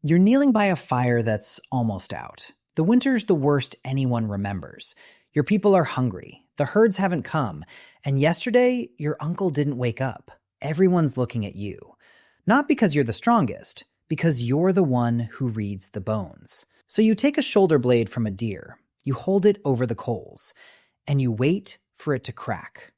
You're kneeling by a fire that's almost out. The winter's the worst anyone remembers. Your people are hungry, the herds haven't come, and yesterday your uncle didn't wake up. Everyone's looking at you. Not because you're the strongest, because you're the one who reads the bones. So you take a shoulder blade from a deer, you hold it over the coals, and you wait for it to crack.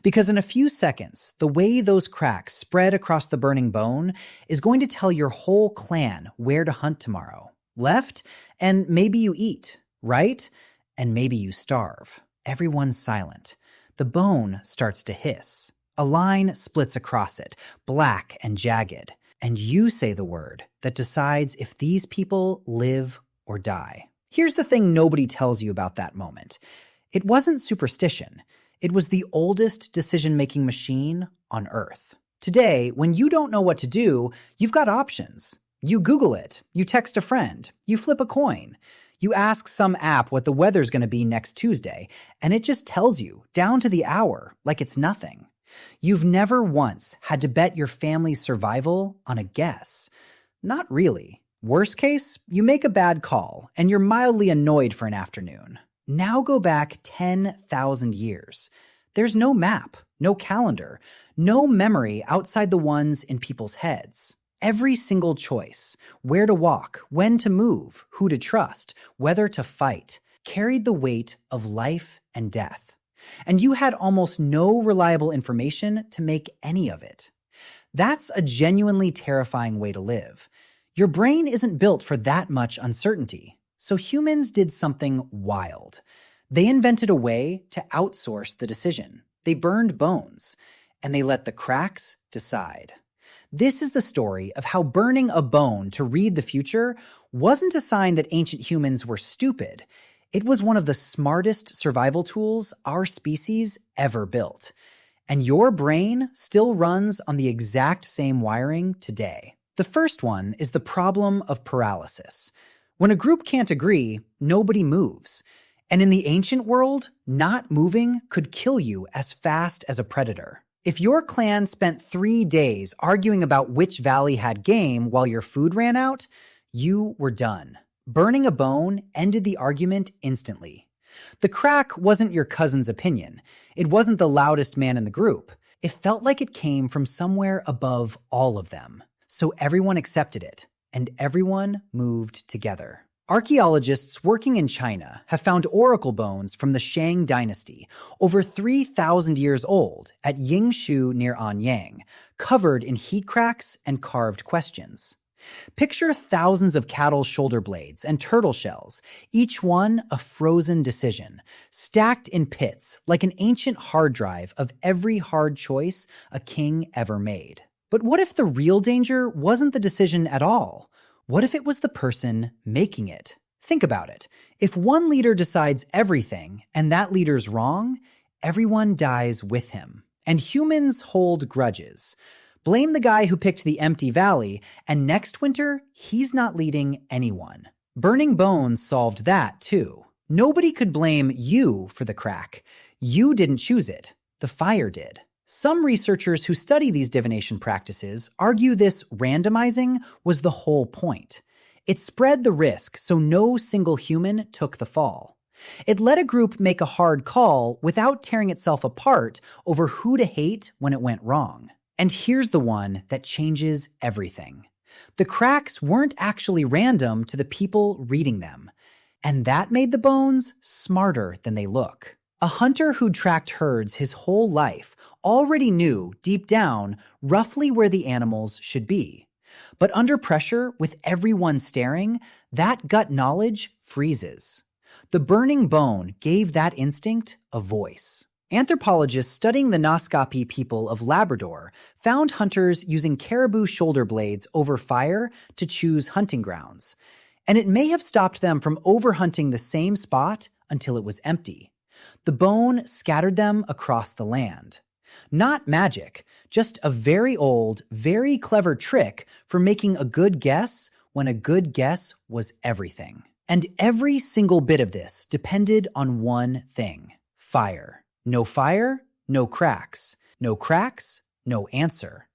Because in a few seconds, the way those cracks spread across the burning bone is going to tell your whole clan where to hunt tomorrow. Left, and maybe you eat. Right, and maybe you starve. Everyone's silent. The bone starts to hiss. A line splits across it, black and jagged. And you say the word that decides if these people live or die. Here's the thing nobody tells you about that moment. It wasn't superstition. It was the oldest decision-making machine on Earth. Today, when you don't know what to do, you've got options. You Google it, you text a friend, you flip a coin, you ask some app what the weather's going to be next Tuesday, and it just tells you, down to the hour, like it's nothing. You've never once had to bet your family's survival on a guess. Not really. Worst case, you make a bad call, and you're mildly annoyed for an afternoon. Now go back 10,000 years. There's no map, no calendar, no memory outside the ones in people's heads. Every single choice, where to walk, when to move, who to trust, whether to fight, carried the weight of life and death. And you had almost no reliable information to make any of it. That's a genuinely terrifying way to live. Your brain isn't built for that much uncertainty. So humans did something wild. They invented a way to outsource the decision. They burned bones, and they let the cracks decide. This is the story of how burning a bone to read the future wasn't a sign that ancient humans were stupid. It was one of the smartest survival tools our species ever built. And your brain still runs on the exact same wiring today. The first one is the problem of paralysis. When a group can't agree, nobody moves. And in the ancient world, not moving could kill you as fast as a predator. If your clan spent 3 days arguing about which valley had game while your food ran out, you were done. Burning a bone ended the argument instantly. The crack wasn't your cousin's opinion. It wasn't the loudest man in the group. It felt like it came from somewhere above all of them. So everyone accepted it. And everyone moved together. Archaeologists working in China have found oracle bones from the Shang dynasty, over 3,000 years old, at Yinxu near Anyang, covered in heat cracks and carved questions. Picture thousands of cattle shoulder blades and turtle shells, each one a frozen decision, stacked in pits like an ancient hard drive of every hard choice a king ever made. But what if the real danger wasn't the decision at all? What if it was the person making it? Think about it. If one leader decides everything and that leader's wrong, everyone dies with him. And humans hold grudges. Blame the guy who picked the empty valley, and next winter, he's not leading anyone. Burning bones solved that, too. Nobody could blame you for the crack. You didn't choose it. The fire did. Some researchers who study these divination practices argue this randomizing was the whole point. It spread the risk so no single human took the fall. It let a group make a hard call without tearing itself apart over who to hate when it went wrong. And here's the one that changes everything. The cracks weren't actually random to the people reading them. And that made the bones smarter than they look. A hunter who'd tracked herds his whole life already knew, deep down, roughly where the animals should be. But under pressure, with everyone staring, that gut knowledge freezes. The burning bone gave that instinct a voice. Anthropologists studying the Naskapi people of Labrador found hunters using caribou shoulder blades over fire to choose hunting grounds. And it may have stopped them from overhunting the same spot until it was empty. The bone scattered them across the land. Not magic, just a very old, very clever trick for making a good guess when a good guess was everything. And every single bit of this depended on one thing: fire. No fire, no cracks. No cracks, no answer.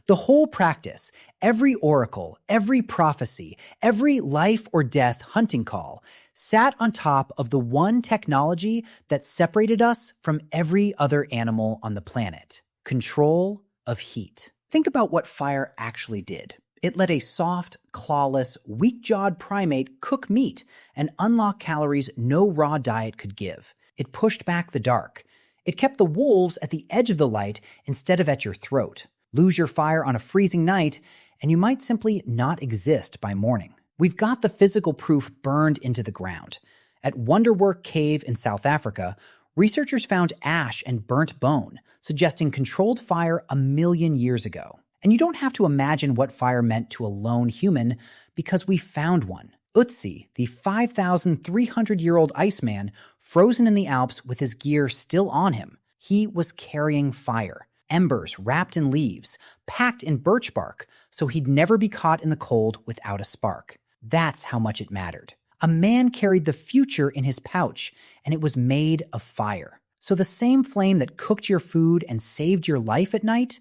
The whole practice, every oracle, every prophecy, every life or death hunting call, sat on top of the one technology that separated us from every other animal on the planet: control of heat. Think about what fire actually did. It let a soft, clawless, weak-jawed primate cook meat and unlock calories no raw diet could give. It pushed back the dark. It kept the wolves at the edge of the light instead of at your throat. Lose your fire on a freezing night, and you might simply not exist by morning. We've got the physical proof burned into the ground. At Wonderwork Cave in South Africa, researchers found ash and burnt bone, suggesting controlled fire 1,000,000 years ago. And you don't have to imagine what fire meant to a lone human, because we found one. Ötzi, the 5,300-year-old Iceman, frozen in the Alps with his gear still on him. He was carrying fire. Embers wrapped in leaves, packed in birch bark, so he'd never be caught in the cold without a spark. That's how much it mattered. A man carried the future in his pouch, and it was made of fire. So the same flame that cooked your food and saved your life at night,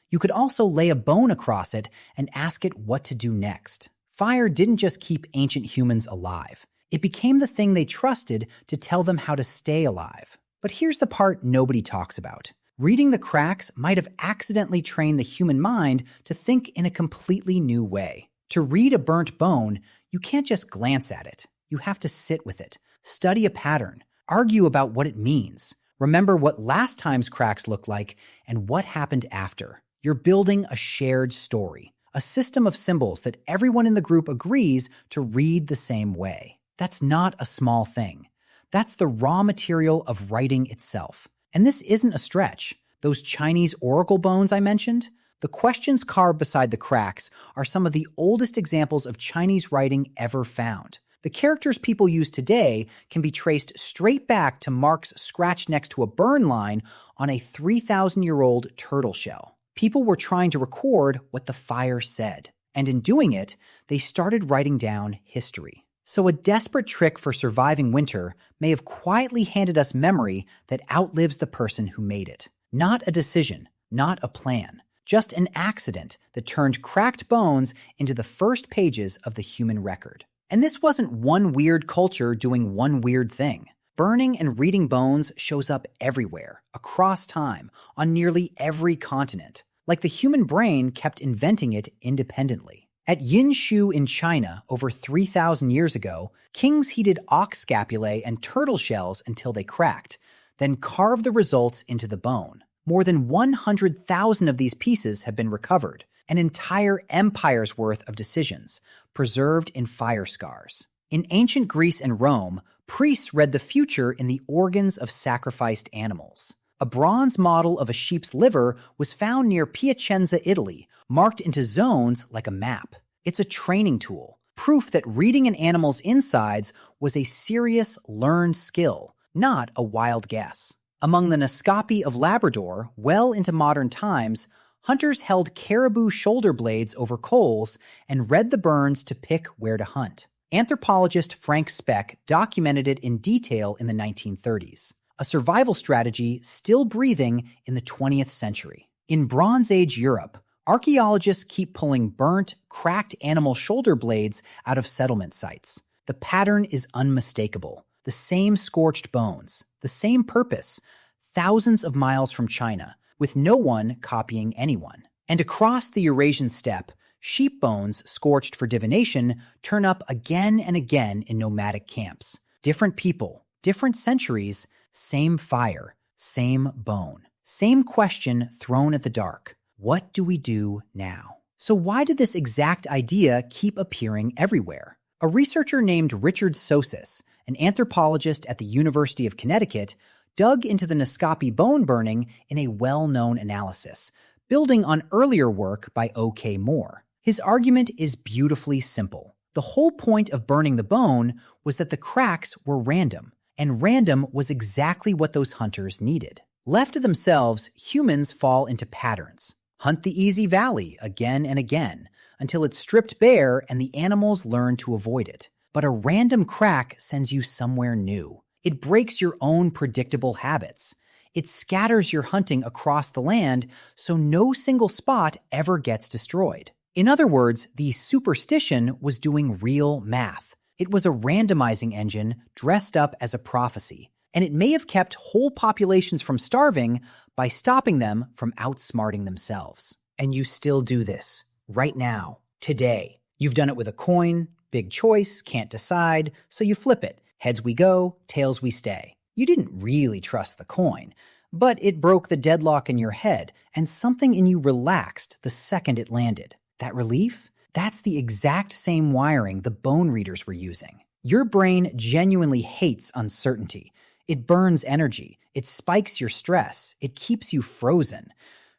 you could also lay a bone across it and ask it what to do next. Fire didn't just keep ancient humans alive. It became the thing they trusted to tell them how to stay alive. But here's the part nobody talks about. Reading the cracks might have accidentally trained the human mind to think in a completely new way. To read a burnt bone, you can't just glance at it. You have to sit with it, study a pattern, argue about what it means, remember what last time's cracks looked like and what happened after. You're building a shared story, a system of symbols that everyone in the group agrees to read the same way. That's not a small thing. That's the raw material of writing itself. And this isn't a stretch. Those Chinese oracle bones I mentioned, the questions carved beside the cracks are some of the oldest examples of Chinese writing ever found. The characters people use today can be traced straight back to marks scratched next to a burn line on a 3,000-year-old turtle shell. People were trying to record what the fire said, and in doing it, they started writing down history. So a desperate trick for surviving winter may have quietly handed us memory that outlives the person who made it. Not a decision, not a plan, just an accident that turned cracked bones into the first pages of the human record. And this wasn't one weird culture doing one weird thing. Burning and reading bones shows up everywhere, across time, on nearly every continent. Like the human brain kept inventing it independently. At Yinxu in China over 3,000 years ago, kings heated ox scapulae and turtle shells until they cracked, then carved the results into the bone. More than 100,000 of these pieces have been recovered, an entire empire's worth of decisions, preserved in fire scars. In ancient Greece and Rome, priests read the future in the organs of sacrificed animals. A bronze model of a sheep's liver was found near Piacenza, Italy, marked into zones like a map. It's a training tool, proof that reading an animal's insides was a serious learned skill, not a wild guess. Among the Naskapi of Labrador, well into modern times, hunters held caribou shoulder blades over coals and read the burns to pick where to hunt. Anthropologist Frank Speck documented it in detail in the 1930s. A survival strategy still breathing in the 20th century. In Bronze Age Europe, archaeologists keep pulling burnt, cracked animal shoulder blades out of settlement sites. The pattern is unmistakable. The same scorched bones, the same purpose, thousands of miles from China, with no one copying anyone. And across the Eurasian steppe, sheep bones scorched for divination turn up again and again in nomadic camps. Different people, different centuries, same fire, same bone, same question thrown at the dark. What do we do now? So why did this exact idea keep appearing everywhere? A researcher named Richard Sosis, an anthropologist at the University of Connecticut, dug into the Naskapi bone burning in a well-known analysis, building on earlier work by O.K. Moore. His argument is beautifully simple. The whole point of burning the bone was that the cracks were random, and random was exactly what those hunters needed. Left to themselves, humans fall into patterns. Hunt the easy valley again and again, until it's stripped bare and the animals learn to avoid it. But a random crack sends you somewhere new. It breaks your own predictable habits. It scatters your hunting across the land so no single spot ever gets destroyed. In other words, the superstition was doing real math. It was a randomizing engine dressed up as a prophecy, and it may have kept whole populations from starving by stopping them from outsmarting themselves. And you still do this, right now, today. You've done it with a coin, big choice, can't decide, so you flip it. Heads we go, tails we stay. You didn't really trust the coin, but it broke the deadlock in your head, and something in you relaxed the second it landed. That relief? That's the exact same wiring the bone readers were using. Your brain genuinely hates uncertainty. It burns energy. It spikes your stress. It keeps you frozen.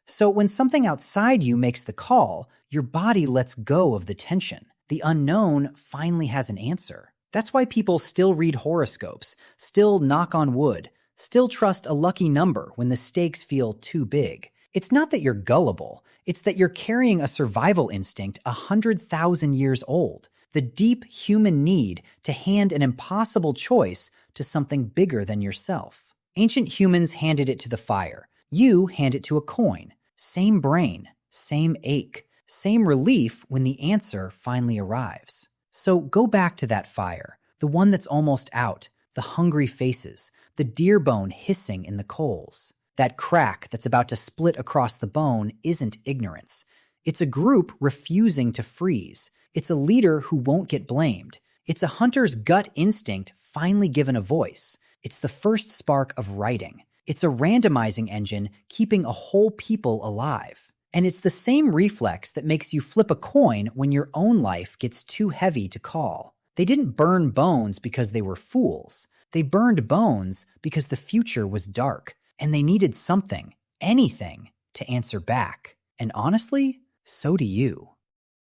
So when something outside you makes the call, your body lets go of the tension. The unknown finally has an answer. That's why people still read horoscopes, still knock on wood, still trust a lucky number when the stakes feel too big. It's not that you're gullible. It's that you're carrying a survival instinct 100,000 years old. The deep human need to hand an impossible choice to something bigger than yourself. Ancient humans handed it to the fire. You hand it to a coin. Same brain, same ache, same relief when the answer finally arrives. So go back to that fire, the one that's almost out, the hungry faces, the deer bone hissing in the coals. That crack that's about to split across the bone isn't ignorance. It's a group refusing to freeze. It's a leader who won't get blamed. It's a hunter's gut instinct finally given a voice. It's the first spark of writing. It's a randomizing engine keeping a whole people alive. And it's the same reflex that makes you flip a coin when your own life gets too heavy to call. They didn't burn bones because they were fools. They burned bones because the future was dark, and they needed something, anything, to answer back. And honestly, so do you.